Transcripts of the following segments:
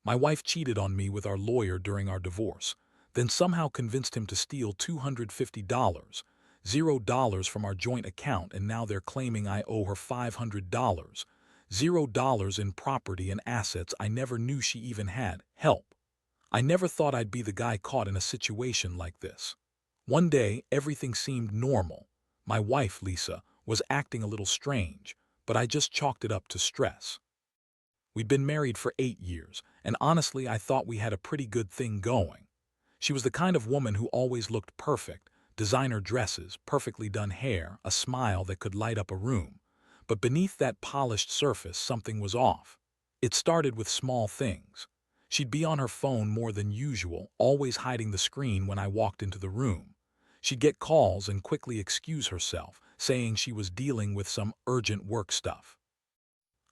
My wife cheated on me with our lawyer during our divorce, then somehow convinced him to steal $250, $0 from our joint account, and now they're claiming I owe her $500, $0 in property and assets I never knew she even had. Help. I never thought I'd be the guy caught in a situation like this. One day, everything seemed normal. My wife, Lisa, was acting a little strange, but I just chalked it up to stress. We'd been married for 8 years, and honestly, I thought we had a pretty good thing going. She was the kind of woman who always looked perfect: designer dresses, perfectly done hair, a smile that could light up a room. But beneath that polished surface, something was off. It started with small things. She'd be on her phone more than usual, always hiding the screen when I walked into the room. She'd get calls and quickly excuse herself, saying she was dealing with some urgent work stuff.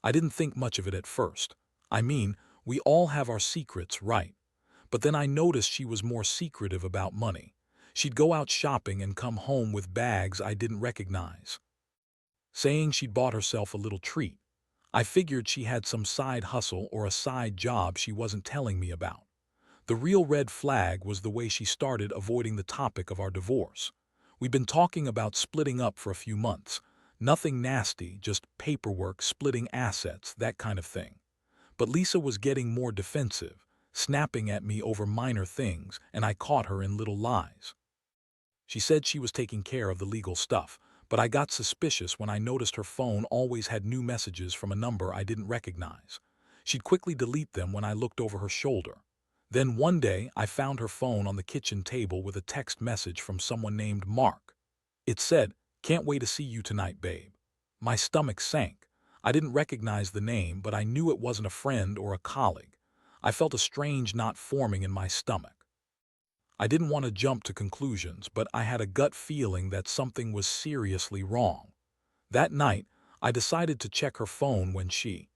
I didn't think much of it at first. I mean, we all have our secrets, right? But then I noticed she was more secretive about money. She'd go out shopping and come home with bags I didn't recognize, saying she'd bought herself a little treat. I figured she had some side hustle or a side job she wasn't telling me about. The real red flag was the way she started avoiding the topic of our divorce. We'd been talking about splitting up for a few months. Nothing nasty, just paperwork, splitting assets, that kind of thing. But Lisa was getting more defensive, snapping at me over minor things, and I caught her in little lies. She said she was taking care of the legal stuff, but I got suspicious when I noticed her phone always had new messages from a number I didn't recognize. She'd quickly delete them when I looked over her shoulder. Then one day, I found her phone on the kitchen table with a text message from someone named Mark. It said, "Can't wait to see you tonight, babe." My stomach sank. I didn't recognize the name, but I knew it wasn't a friend or a colleague. I felt a strange knot forming in my stomach. I didn't want to jump to conclusions, but I had a gut feeling that something was seriously wrong. That night, I decided to check her phone when she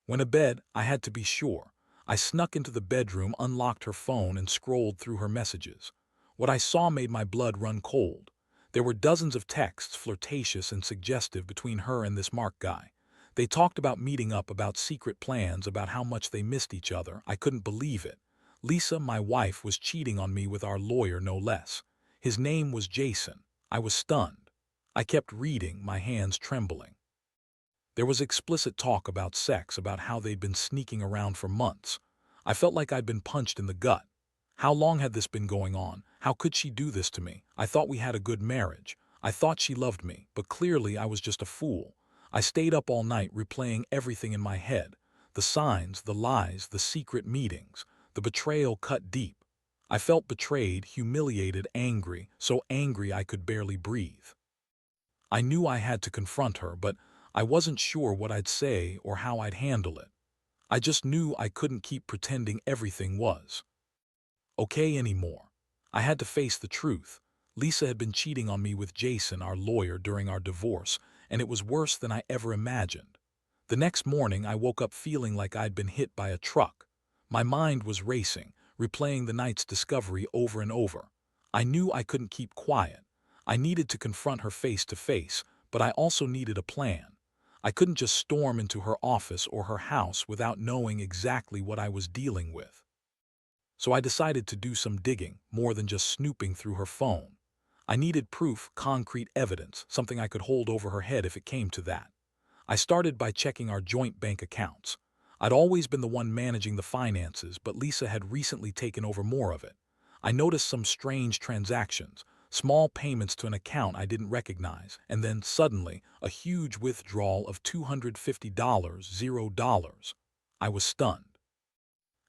went to bed. I had to be sure. I snuck into the bedroom, unlocked her phone, and scrolled through her messages. What I saw made my blood run cold. There were dozens of texts, flirtatious and suggestive, between her and this Mark guy. They talked about meeting up, about secret plans, about how much they missed each other. I couldn't believe it. Lisa, my wife, was cheating on me with our lawyer, no less. His name was Jason. I was stunned. I kept reading, my hands trembling. There was explicit talk about sex, about how they'd been sneaking around for months. I felt like I'd been punched in the gut. How long had this been going on? How could she do this to me? I thought we had a good marriage. I thought she loved me, but clearly I was just a fool. I stayed up all night replaying everything in my head. The signs, the lies, the secret meetings. The betrayal cut deep. I felt betrayed, humiliated, angry, so angry I could barely breathe. I knew I had to confront her, but I wasn't sure what I'd say or how I'd handle it. I just knew I couldn't keep pretending everything was okay anymore. I had to face the truth. Lisa had been cheating on me with Jason, our lawyer, during our divorce, and it was worse than I ever imagined. The next morning, I woke up feeling like I'd been hit by a truck. My mind was racing, replaying the night's discovery over and over. I knew I couldn't keep quiet. I needed to confront her face to face, but I also needed a plan. I couldn't just storm into her office or her house without knowing exactly what I was dealing with. So I decided to do some digging, more than just snooping through her phone. I needed proof, concrete evidence, something I could hold over her head if it came to that. I started by checking our joint bank accounts. I'd always been the one managing the finances, but Lisa had recently taken over more of it. I noticed some strange transactions, small payments to an account I didn't recognize, and then suddenly a huge withdrawal of $250, $0. I was stunned.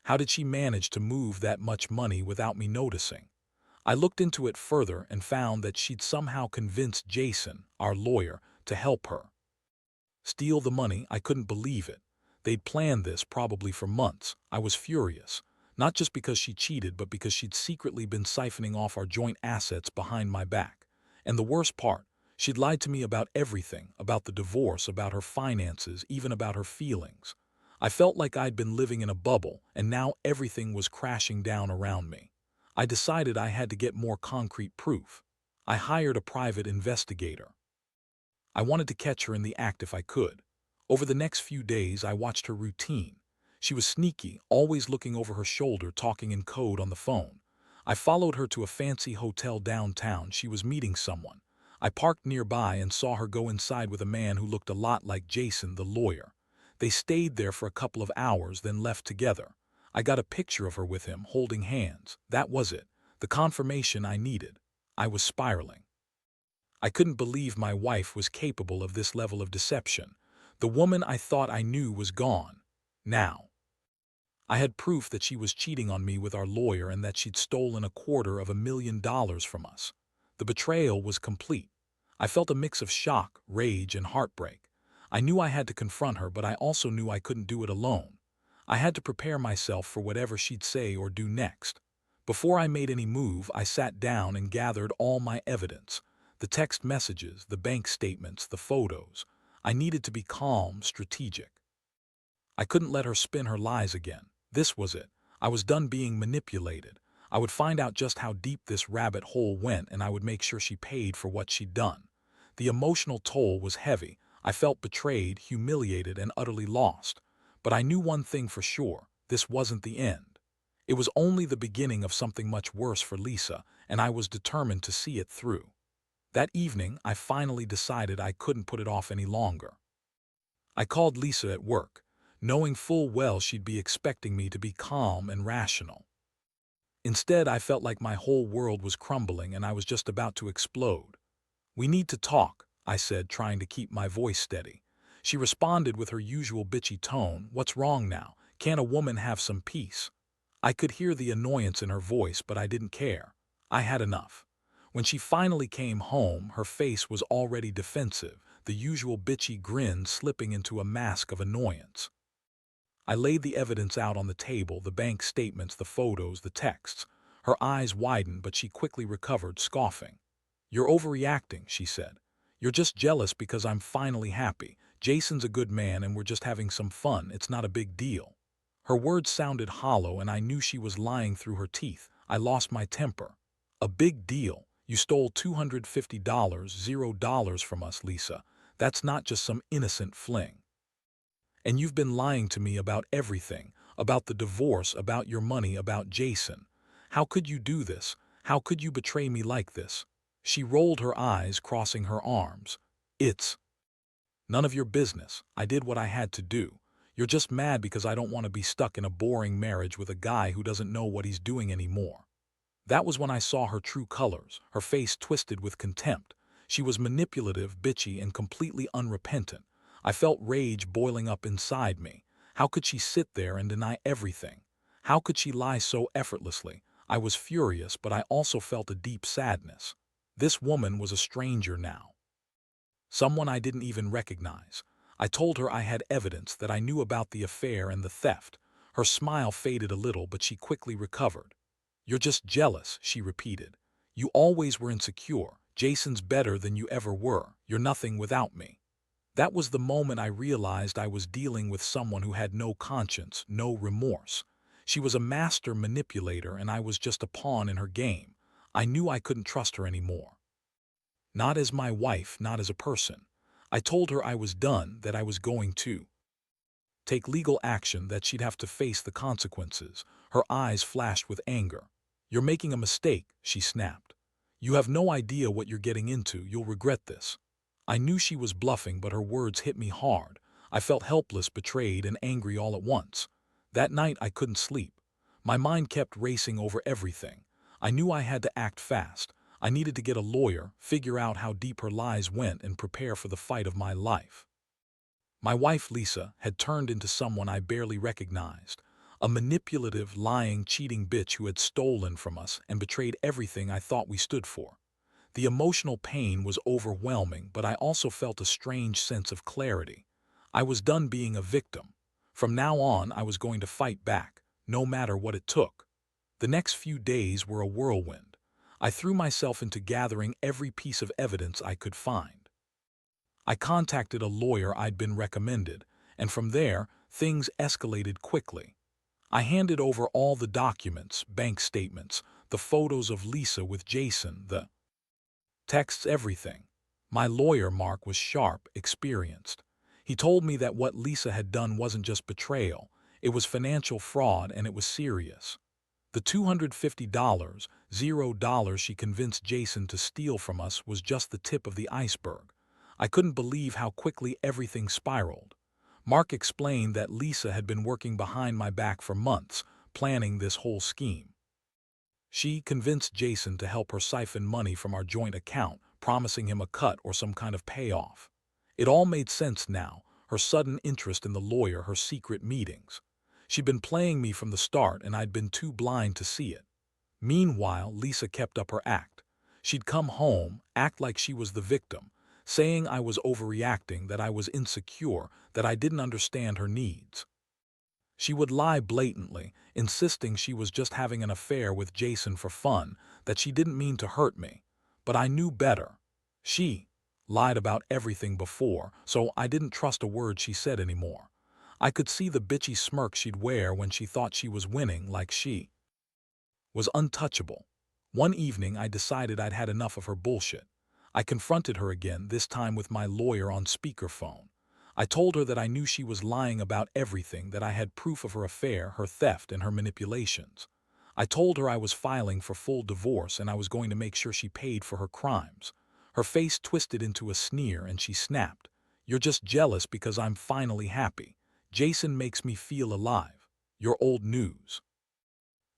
How did she manage to move that much money without me noticing? I looked into it further and found that she'd somehow convinced Jason, our lawyer, to help her steal the money. I couldn't believe it. They'd planned this probably for months. I was furious, not just because she cheated, but because she'd secretly been siphoning off our joint assets behind my back. And the worst part, she'd lied to me about everything, about the divorce, about her finances, even about her feelings. I felt like I'd been living in a bubble, and now everything was crashing down around me. I decided I had to get more concrete proof. I hired a private investigator. I wanted to catch her in the act if I could. Over the next few days, I watched her routine. She was sneaky, always looking over her shoulder, talking in code on the phone. I followed her to a fancy hotel downtown. She was meeting someone. I parked nearby and saw her go inside with a man who looked a lot like Jason, the lawyer. They stayed there for a couple of hours, then left together. I got a picture of her with him, holding hands. That was it. The confirmation I needed. I was spiraling. I couldn't believe my wife was capable of this level of deception. The woman I thought I knew was gone. Now. I had proof that she was cheating on me with our lawyer and that she'd stolen $250,000 from us. The betrayal was complete. I felt a mix of shock, rage, and heartbreak. I knew I had to confront her, but I also knew I couldn't do it alone. I had to prepare myself for whatever she'd say or do next. Before I made any move, I sat down and gathered all my evidence. The text messages, the bank statements, the photos. I needed to be calm, strategic. I couldn't let her spin her lies again. This was it. I was done being manipulated. I would find out just how deep this rabbit hole went, and I would make sure she paid for what she'd done. The emotional toll was heavy. I felt betrayed, humiliated, and utterly lost. But I knew one thing for sure. This wasn't the end. It was only the beginning of something much worse for Lisa, and I was determined to see it through. That evening, I finally decided I couldn't put it off any longer. I called Lisa at work, knowing full well she'd be expecting me to be calm and rational. Instead, I felt like my whole world was crumbling and I was just about to explode. "We need to talk," I said, trying to keep my voice steady. She responded with her usual bitchy tone. "What's wrong now? Can't a woman have some peace?" I could hear the annoyance in her voice, but I didn't care. I had enough. When she finally came home, her face was already defensive, the usual bitchy grin slipping into a mask of annoyance. I laid the evidence out on the table, the bank statements, the photos, the texts. Her eyes widened, but she quickly recovered, scoffing. "You're overreacting," she said. "You're just jealous because I'm finally happy. Jason's a good man and we're just having some fun. It's not a big deal." Her words sounded hollow and I knew she was lying through her teeth. I lost my temper. "A big deal? You stole $250, $0 from us, Lisa. That's not just some innocent fling. And you've been lying to me about everything, about the divorce, about your money, about Jason. How could you do this? How could you betray me like this?" She rolled her eyes, crossing her arms. "It's none of your business. I did what I had to do. You're just mad because I don't want to be stuck in a boring marriage with a guy who doesn't know what he's doing anymore." That was when I saw her true colors, her face twisted with contempt. She was manipulative, bitchy, and completely unrepentant. I felt rage boiling up inside me. How could she sit there and deny everything? How could she lie so effortlessly? I was furious, but I also felt a deep sadness. This woman was a stranger now. Someone I didn't even recognize. I told her I had evidence, that I knew about the affair and the theft. Her smile faded a little, but she quickly recovered. "You're just jealous," she repeated. "You always were insecure. Jason's better than you ever were. You're nothing without me." That was the moment I realized I was dealing with someone who had no conscience, no remorse. She was a master manipulator and I was just a pawn in her game. I knew I couldn't trust her anymore. Not as my wife, not as a person. I told her I was done, that I was going to take legal action, that she'd have to face the consequences. Her eyes flashed with anger. "You're making a mistake," she snapped. "You have no idea what you're getting into. You'll regret this." I knew she was bluffing, but her words hit me hard. I felt helpless, betrayed, and angry all at once. That night I couldn't sleep. My mind kept racing over everything. I knew I had to act fast. I needed to get a lawyer, figure out how deep her lies went, and prepare for the fight of my life. My wife, Lisa, had turned into someone I barely recognized. A manipulative, lying, cheating bitch who had stolen from us and betrayed everything I thought we stood for. The emotional pain was overwhelming, but I also felt a strange sense of clarity. I was done being a victim. From now on, I was going to fight back, no matter what it took. The next few days were a whirlwind. I threw myself into gathering every piece of evidence I could find. I contacted a lawyer I'd been recommended, and from there, things escalated quickly. I handed over all the documents, bank statements, the photos of Lisa with Jason, the texts, everything. My lawyer, Mark, was sharp, experienced. He told me that what Lisa had done wasn't just betrayal, It was financial fraud and it was serious. The $250, $0 she convinced Jason to steal from us was just the tip of the iceberg. I couldn't believe how quickly everything spiraled. Mark explained that Lisa had been working behind my back for months, planning this whole scheme. She convinced Jason to help her siphon money from our joint account, promising him a cut or some kind of payoff. It all made sense now, her sudden interest in the lawyer, her secret meetings. She'd been playing me from the start and I'd been too blind to see it. Meanwhile, Lisa kept up her act. She'd come home, act like she was the victim, saying I was overreacting, that I was insecure, that I didn't understand her needs. She would lie blatantly, insisting she was just having an affair with Jason for fun, that she didn't mean to hurt me. But I knew better. She lied about everything before, so I didn't trust a word she said anymore. I could see the bitchy smirk she'd wear when she thought she was winning, like she was untouchable. One evening I decided I'd had enough of her bullshit. I confronted her again, this time with my lawyer on speakerphone. I told her that I knew she was lying about everything, that I had proof of her affair, her theft, and her manipulations. I told her I was filing for full divorce and I was going to make sure she paid for her crimes. Her face twisted into a sneer and she snapped, "You're just jealous because I'm finally happy. Jason makes me feel alive. You're old news."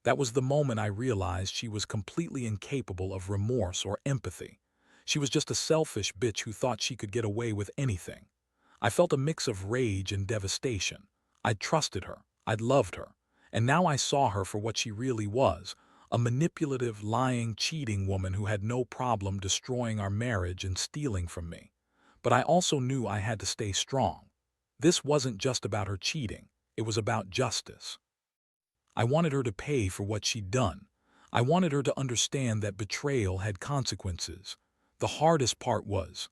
That was the moment I realized she was completely incapable of remorse or empathy. She was just a selfish bitch who thought she could get away with anything. I felt a mix of rage and devastation. I'd trusted her, I'd loved her, and now I saw her for what she really was, a manipulative, lying, cheating woman who had no problem destroying our marriage and stealing from me. But I also knew I had to stay strong. This wasn't just about her cheating, it was about justice. I wanted her to pay for what she'd done. I wanted her to understand that betrayal had consequences. The hardest part was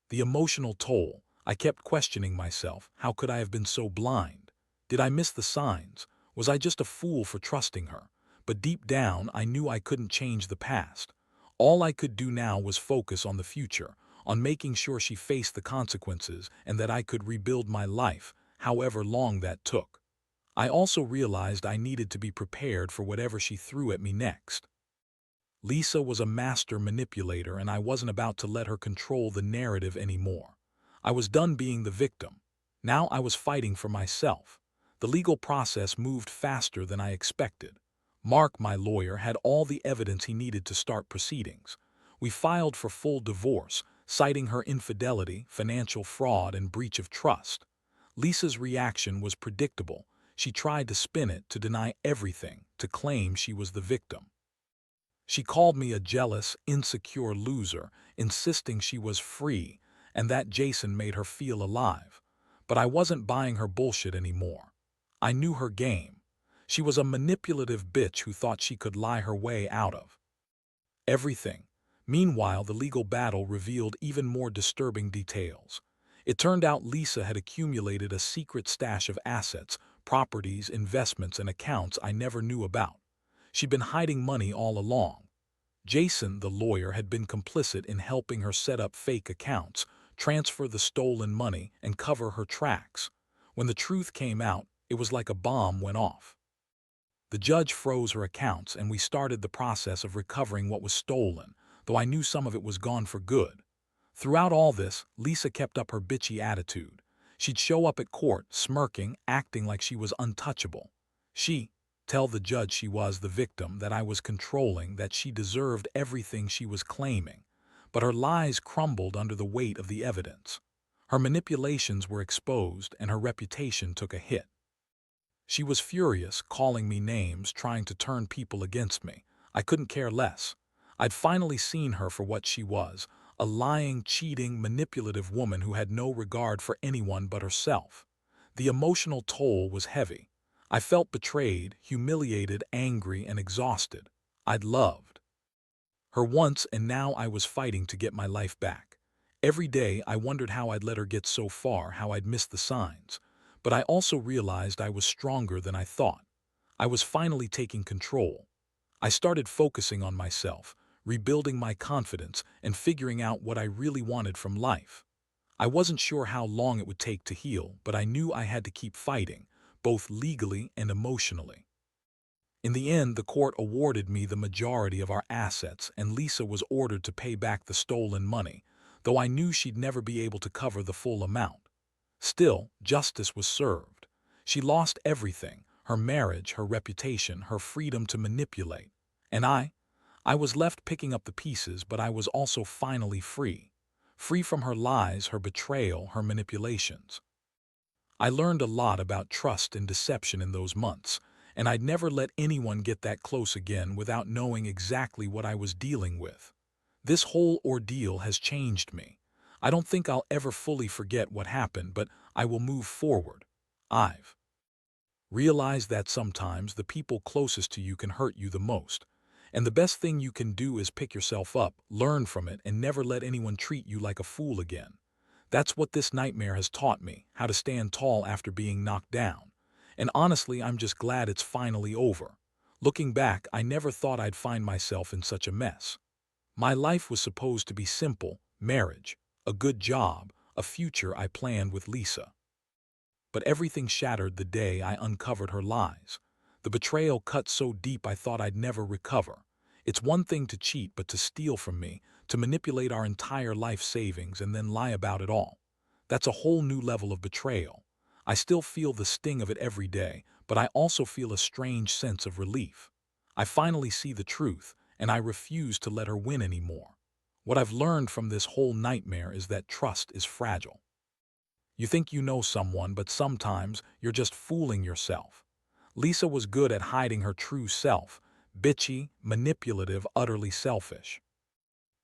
the emotional toll. I kept questioning myself. How could I have been so blind? Did I miss the signs? Was I just a fool for trusting her? But deep down, I knew I couldn't change the past. All I could do now was focus on the future, on making sure she faced the consequences and that I could rebuild my life, however long that took. I also realized I needed to be prepared for whatever she threw at me next. Lisa was a master manipulator and I wasn't about to let her control the narrative anymore. I was done being the victim. Now I was fighting for myself. The legal process moved faster than I expected. Mark, my lawyer, had all the evidence he needed to start proceedings. We filed for full divorce, citing her infidelity, financial fraud, and breach of trust. Lisa's reaction was predictable. She tried to spin it, to deny everything, to claim she was the victim. She called me a jealous, insecure loser, insisting she was free, and that Jason made her feel alive. But I wasn't buying her bullshit anymore. I knew her game. She was a manipulative bitch who thought she could lie her way out of everything. Meanwhile, the legal battle revealed even more disturbing details. It turned out Lisa had accumulated a secret stash of assets, properties, investments, and accounts I never knew about. She'd been hiding money all along. Jason, the lawyer, had been complicit in helping her set up fake accounts, transfer the stolen money, and cover her tracks. When the truth came out, it was like a bomb went off. The judge froze her accounts and we started the process of recovering what was stolen, though I knew some of it was gone for good. Throughout all this, Lisa kept up her bitchy attitude. She'd show up at court, smirking, acting like she was untouchable. She'd tell the judge she was the victim, that I was controlling, that she deserved everything she was claiming. But her lies crumbled under the weight of the evidence. Her manipulations were exposed and her reputation took a hit. She was furious, calling me names, trying to turn people against me. I couldn't care less. I'd finally seen her for what she was, a lying, cheating, manipulative woman who had no regard for anyone but herself. The emotional toll was heavy. I felt betrayed, humiliated, angry, and exhausted. I'd loved her once and now I was fighting to get my life back. Every day I wondered how I'd let her get so far, how I'd missed the signs. But I also realized I was stronger than I thought. I was finally taking control. I started focusing on myself, rebuilding my confidence, and figuring out what I really wanted from life. I wasn't sure how long it would take to heal, but I knew I had to keep fighting, both legally and emotionally. In the end, the court awarded me the majority of our assets, and Lisa was ordered to pay back the stolen money, though I knew she'd never be able to cover the full amount. Still, justice was served. She lost everything: her marriage, her reputation, her freedom to manipulate. And I was left picking up the pieces, but I was also finally free. Free from her lies, her betrayal, her manipulations. I learned a lot about trust and deception in those months, and I'd never let anyone get that close again without knowing exactly what I was dealing with. This whole ordeal has changed me. I don't think I'll ever fully forget what happened, but I will move forward. I've realized that sometimes the people closest to you can hurt you the most, and the best thing you can do is pick yourself up, learn from it, and never let anyone treat you like a fool again. That's what this nightmare has taught me: how to stand tall after being knocked down. And honestly, I'm just glad it's finally over. Looking back, I never thought I'd find myself in such a mess. My life was supposed to be simple: marriage, a good job, a future I planned with Lisa. But everything shattered the day I uncovered her lies. The betrayal cut so deep I thought I'd never recover. It's one thing to cheat, but to steal from me, to manipulate our entire life savings and then lie about it all. That's a whole new level of betrayal. I still feel the sting of it every day, but I also feel a strange sense of relief. I finally see the truth, and I refuse to let her win anymore. What I've learned from this whole nightmare is that trust is fragile. You think you know someone, but sometimes you're just fooling yourself. Lisa was good at hiding her true self: bitchy, manipulative, utterly selfish.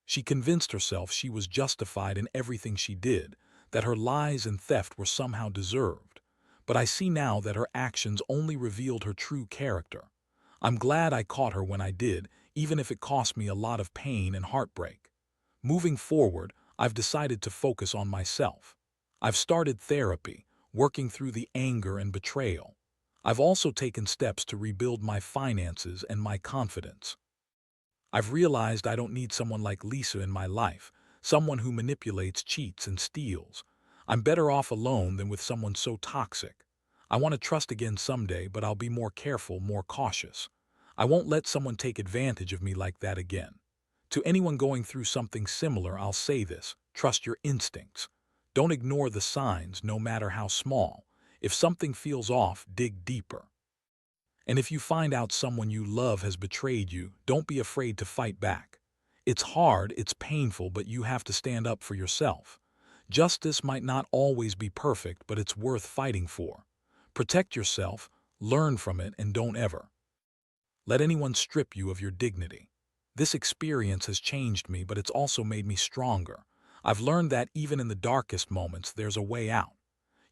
She convinced herself she was justified in everything she did, that her lies and theft were somehow deserved. But I see now that her actions only revealed her true character. I'm glad I caught her when I did, even if it cost me a lot of pain and heartbreak. Moving forward, I've decided to focus on myself. I've started therapy, working through the anger and betrayal. I've also taken steps to rebuild my finances and my confidence. I've realized I don't need someone like Lisa in my life, someone who manipulates, cheats, and steals. I'm better off alone than with someone so toxic. I want to trust again someday, but I'll be more careful, more cautious. I won't let someone take advantage of me like that again. To anyone going through something similar, I'll say this: trust your instincts. Don't ignore the signs, no matter how small. If something feels off, dig deeper. And if you find out someone you love has betrayed you, don't be afraid to fight back. It's hard, it's painful, but you have to stand up for yourself. Justice might not always be perfect, but it's worth fighting for. Protect yourself, learn from it, and don't ever let anyone strip you of your dignity. This experience has changed me, but it's also made me stronger. I've learned that even in the darkest moments, there's a way out.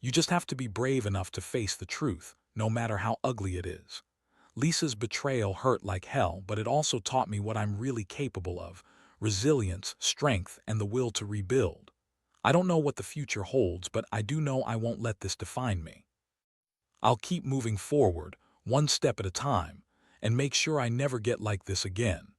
You just have to be brave enough to face the truth, no matter how ugly it is. Lisa's betrayal hurt like hell, but it also taught me what I'm really capable of: resilience, strength, and the will to rebuild. I don't know what the future holds, but I do know I won't let this define me. I'll keep moving forward, one step at a time, and make sure I never get like this again.